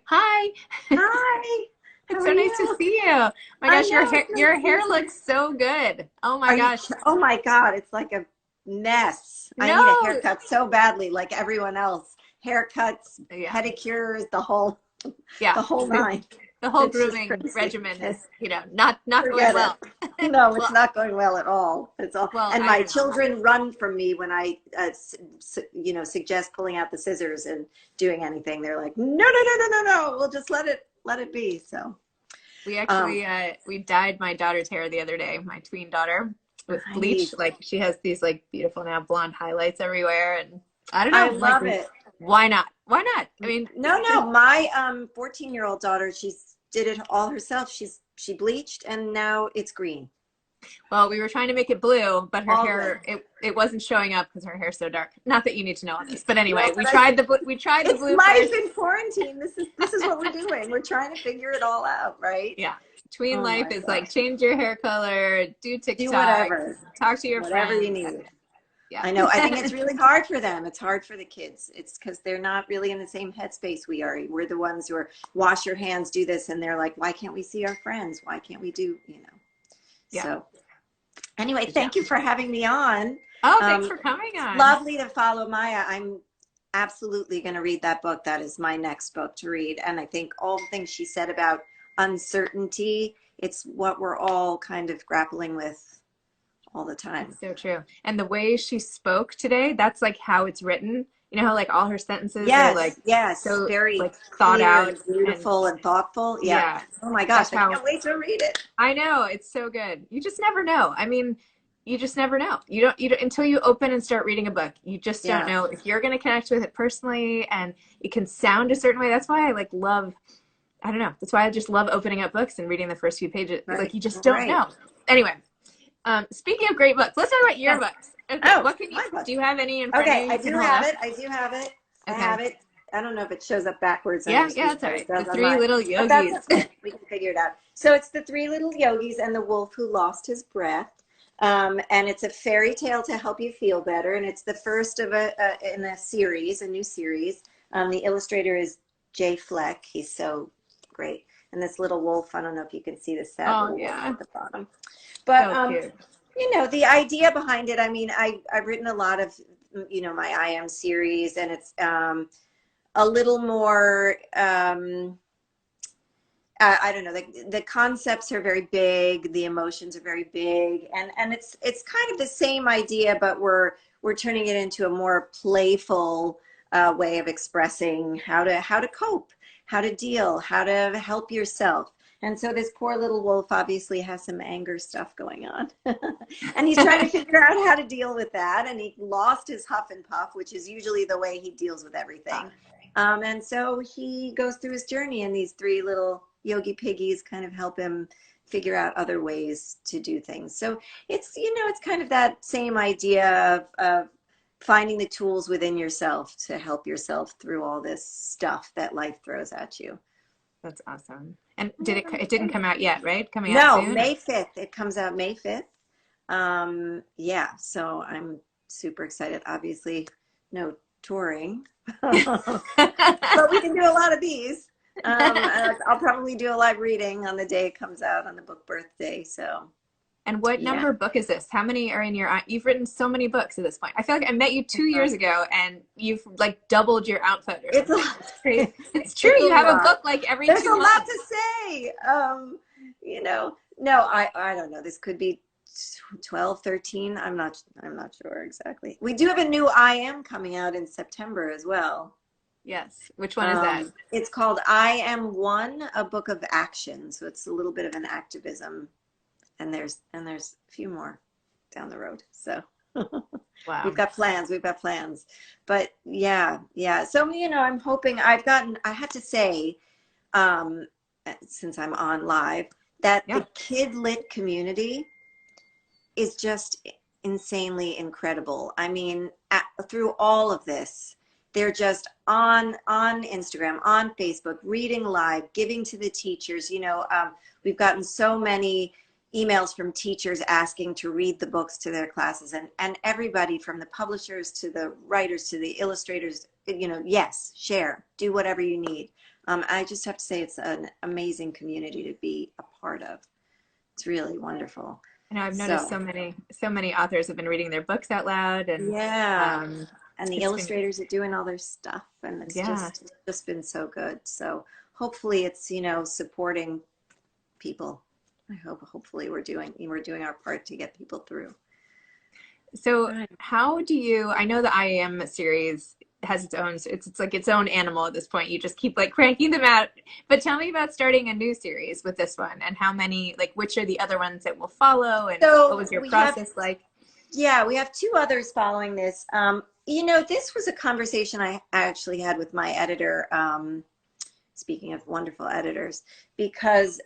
Hi. Hi, how It's are so nice to you? see you. My I gosh, your know, hair it's nice your to hair meet you. looks so good. Oh my Are you, gosh. oh my God, it's like a mess. I need a No. haircut so badly, like everyone else. Haircuts, Yeah. pedicures, the whole, Yeah. the whole nine. The whole It's just grooming crazy. regimen is, not going Forget it. well. No, it's Well, not going well at all. It's all, well, and I my don't know. children run from me when I, suggest pulling out the scissors and doing anything. They're like, no, no, no, no, no, no. We'll just let it be. So, We um, actually we dyed my daughter's hair the other day, my tween daughter, with bleach. nice. Like she has these like beautiful now blonde highlights everywhere and I don't know, I I'm like love it. why not? Why not? I mean, No, no, my 14-year-old daughter, she's did it all herself. She bleached and now it's green. well, we were trying to make it blue, but her All good. hair it wasn't showing up because her hair's so dark. Not that you need to know all this, but No, anyway, but I we tried the it's blue life first. in quarantine. This is what we're doing. We're trying to figure it all out, right? Yeah, tween Oh life my is like gosh. change your hair color, do Do TikToks, whatever. talk to your Whatever you friends. need. Yeah, I know. I think it's really hard for them. It's hard for the kids. It's because they're not really in the same headspace we are. We're the ones who are wash your hands, do this, and they're like, why can't we see our friends? Why can't we do, you know? yeah, So anyway, yeah. thank you for having me on. Oh, thanks Um, for coming it's on. lovely to follow Maya. I'm absolutely going to read that book. That is my next book to read. And I think all the things she said about uncertainty, it's what we're all kind of grappling with all the time. It's so true. And the way she spoke today, that's like how it's written. You know how like all her sentences are like Yes, yes, so very like thought clear out and and beautiful and thoughtful. Yeah. yeah, Oh my that's gosh, I how can't wait to read it. I know it's so good. You just never know. I mean, you just never know. You don't until you open and start reading a book. You just don't Yeah, know if you're going to connect with it personally and it can sound a certain way. That's why I like love I don't know. That's why I just love opening up books and reading the first few pages. Like right, you just don't right. know. Anyway, speaking of great books, let's talk about your Yes. books. Okay, Oh, what can you my book. do you have any in front of Okay, you I you can do hold have up? it. I do have it. I Okay. have it. I don't know if it shows up backwards on Yeah, your yeah, screen, that's all but it right. The does on three mine. little But that's yogis. okay. We can figure it out. So it's The Three Little Yogis and the Wolf Who Lost His Breath. And it's a fairy tale to help you feel better. And it's the first of in a series, a new series. The illustrator is Jay Fleck. He's so great. And this little wolf, I don't know if you can see this sad Oh little wolf yeah. at the bottom. But So cute. the idea behind it, I mean, I've written a lot of, my I Am series, and it's a little more, I don't know, the concepts are very big, the emotions are very big, and it's kind of the same idea, but we're turning it into a more playful way of expressing how to cope, how to deal, how to help yourself. And so this poor little wolf obviously has some anger stuff going on. And he's trying to figure out how to deal with that. And he lost his huff and puff, which is usually the way he deals with everything. And so he goes through his journey, and these three little yogi piggies kind of help him figure out other ways to do things. So it's kind of that same idea of finding the tools within yourself to help yourself through all this stuff that life throws at you. That's awesome. And it didn't come out yet, right? Coming out No, soon or May 5th. It comes out May 5th. Yeah, so I'm super excited. Obviously, no touring, but we can do a lot of these. I'll probably do a live reading on the day it comes out on the book birthday. So And what yeah. number book is this? How many are in your you've written so many books at this point. I feel like I met you 2 years ago and you've like doubled your output or It's a something. lot. It's crazy. It's true. It's a You have a lot. book like every There's two a lot months. to say. No, I don't know. This could be 12, 13. I'm not sure exactly. We do have a new I Am coming out in September as well. Yes. Which one is that? It's called I Am One, a book of action. So it's a little bit of an activism, and there's a few more down the road. So Wow. we've got plans. We've got plans. But yeah, yeah. So I'm hoping I had to say, um, since I'm on live, that Yeah. the Kid Lit community is just insanely incredible. I mean, through all of this, they're just on Instagram, on Facebook, reading live, giving to the teachers. We've gotten so many emails from teachers asking to read the books to their classes, and everybody from the publishers to the writers to the illustrators, yes, share, do whatever you need. I just have to say it's an amazing community to be a part of. It's really wonderful. I know I've noticed So so many authors have been reading their books out loud, and yeah, um, and the it's been, illustrators are doing all their stuff, and yeah. it's just been so good. So hopefully it's, supporting people. I hope hopefully we're doing our part to get people through. So Right. how do you, I know the IAM series has its own, it's like its own animal at this point. You just keep like cranking them out. But tell me about starting a new series with this one, and how many, like which are the other ones that will follow, and what So was your we have process like? Yeah, we have two others following this. This was a conversation I actually had with my editor. Speaking of wonderful editors, because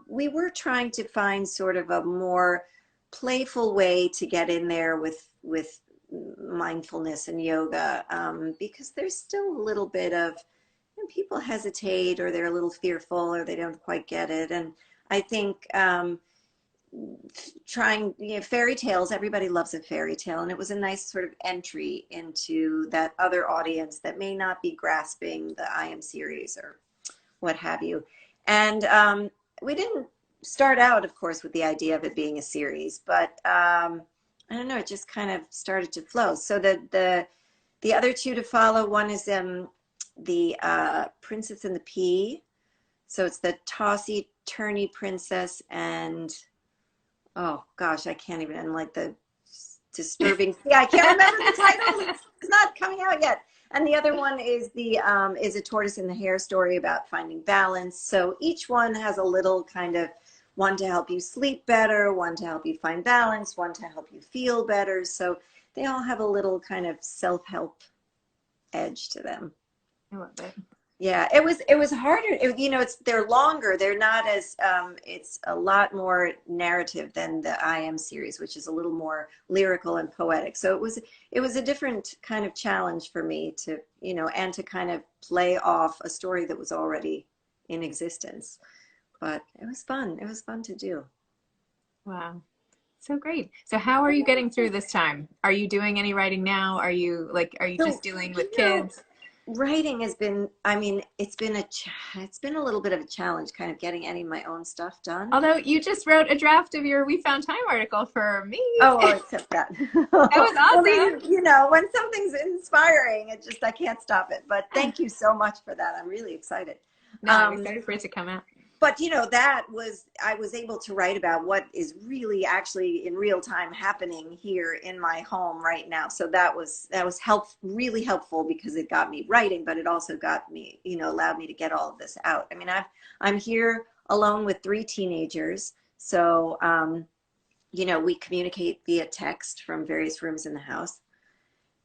we were trying to find sort of a more playful way to get in there with mindfulness and yoga, because there's still a little bit of, people hesitate, or they're a little fearful, or they don't quite get it. And I think trying, fairy tales, everybody loves a fairy tale, and it was a nice sort of entry into that other audience that may not be grasping the I Am series or what have you. And we didn't start out, of course, with the idea of it being a series, but I don't know, it just kind of started to flow. So the other two to follow, one is the Princess and the Pea. So it's the tossy turny princess, and oh gosh, I can't even, and like the disturbing, yeah, I can't remember the title. It's not coming out yet. And the other one is is a tortoise and the hare story about finding balance. So each one has a little kind of, one to help you sleep better, one to help you find balance, one to help you feel better. So they all have a little kind of self-help edge to them. I love it. Yeah, it was harder. They're longer. They're not as it's a lot more narrative than the I Am series, which is a little more lyrical and poetic. So it was a different kind of challenge for me to, and to kind of play off a story that was already in existence. But it was fun. It was fun to do. Wow. So great. So how are you getting through this time? Are you doing any writing now? Are you just So, dealing with kids? writing has been, I mean, it's been a little bit of a challenge kind of getting any of my own stuff done. Although you just wrote a draft of your We Found Time article for me. Oh, well, except that. That was Well, awesome. when something's inspiring, I can't stop it. But thank you so much for that. I'm really excited. No, I'm Um, excited for it to come out. but I was able to write about what is really actually in real time happening here in my home right now. So really helpful, because it got me writing, but it also got me, allowed me to get all of this out. I mean, I'm here alone with three teenagers. So, we communicate via text from various rooms in the house.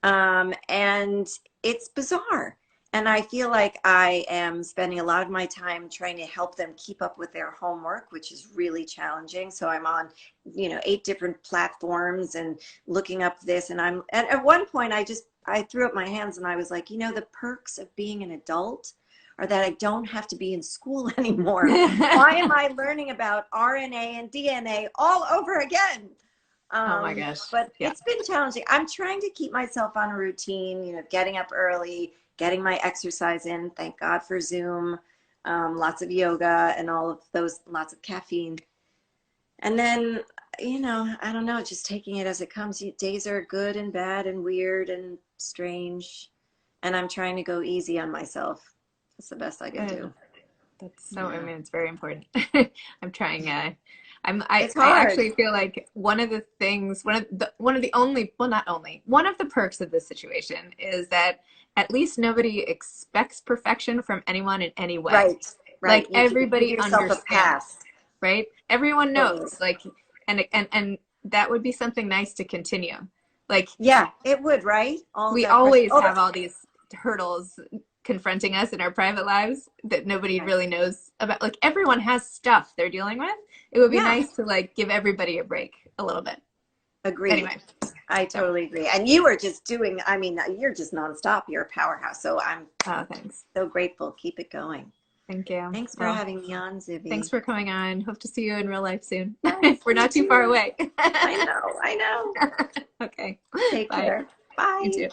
And it's bizarre. And I feel like I am spending a lot of my time trying to help them keep up with their homework, which is really challenging. So I'm on, 8 different platforms and looking up this. And at one point I threw up my hands and I was like, the perks of being an adult are that I don't have to be in school anymore. Why am I learning about RNA and DNA all over again? Oh my gosh. But Yeah. it's been challenging. I'm trying to keep myself on a routine, getting up early, getting my exercise in. Thank God for Zoom, lots of yoga and all of those, lots of caffeine. And then, I don't know, just taking it as it comes. Days are good and bad and weird and strange. And I'm trying to go easy on myself. That's the best I can do. That's so, I Yeah. mean, it's very important. I'm trying, It's I hard. actually feel like one of the things, one of the only, well, not only, one of the perks of this situation is that at least nobody expects perfection from anyone in any way. Right, right. Like You can give everybody yourself a understands, pass. right? Everyone Totally. knows, like, and that would be something nice to continue. Like Yeah, it would, right? All of we that pressure. always Oh, have all these hurdles confronting us in our private lives that nobody right. really knows about. Like everyone has stuff they're dealing with. It would be Yeah, nice to like give everybody a break a little bit. agreed. Anyway, I so totally agree. And you are just doing, I mean, you're just nonstop. You're a powerhouse. So I'm oh, thanks. so grateful. Keep it going. Thank you. Thanks for Well, having me on, thanks Zibby. for coming on. Hope to see you in real life soon. Yes, We're me not too far too. away. I know. Okay. Take Bye. care. You Bye. too.